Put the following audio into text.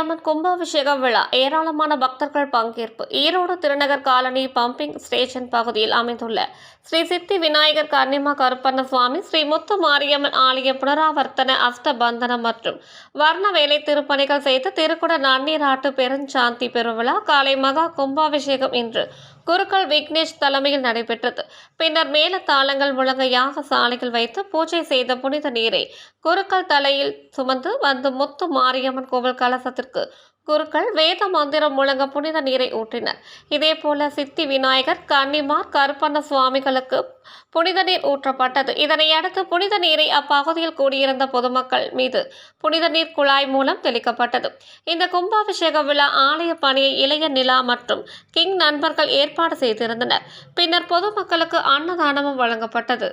மாரியம்மன் கும்பாபிஷேக விழா ஏராளமான பக்தர்கள் பங்கேற்பு. Erode Thirunagar colony pumping station பகுதியில் அமைந்துள்ள ஸ்ரீ சித்தி விநாயகர் கன்னிமா கருப்பண்ண சுவாமி ஸ்ரீ முத்து மாரியம்மன் ஆலய புனராவர்த்தன அஷ்டபந்தனம் மற்றும் வர்ண வேலை திருப்பணிகள் செய்து திருக்குட நன்னீராட்டு பெருஞ்சாந்தி பெருவிழா காலை மகா கும்பாபிஷேகம் இன்று குருக்கள் விக்னேஷ் தலைமையில் நடைபெற்றது. பின்னர் மேல தாளங்கள் முழங்க யாக சாலைகள் வைத்து பூஜை செய்த புனித நீரை குருக்கள் தலையில் சுமந்து வந்து முத்து மாரியம்மன் கோவில் கலசத்திற்கு குருக்கள் வேத மந்திரம் முழங்க புனித நீரை ஊற்றினர். இதேபோல சித்தி விநாயகர் கன்னிமார் கருப்பண்ண சுவாமிகளுக்கு புனித நீர் ஊற்றப்பட்டது. இதனையடுத்து புனித நீரை அப்பகுதியில் கூடியிருந்த பொதுமக்கள் மீது புனித நீர் குழாய் மூலம் தெளிக்கப்பட்டது. இந்த கும்பாபிஷேக விழா ஆலய பணியை இளைய நிலா மற்றும் கிங் நண்பர்கள் ஏற்பாடு செய்திருந்தனர். பின்னர் பொதுமக்களுக்கு அன்னதானமும் வழங்கப்பட்டது.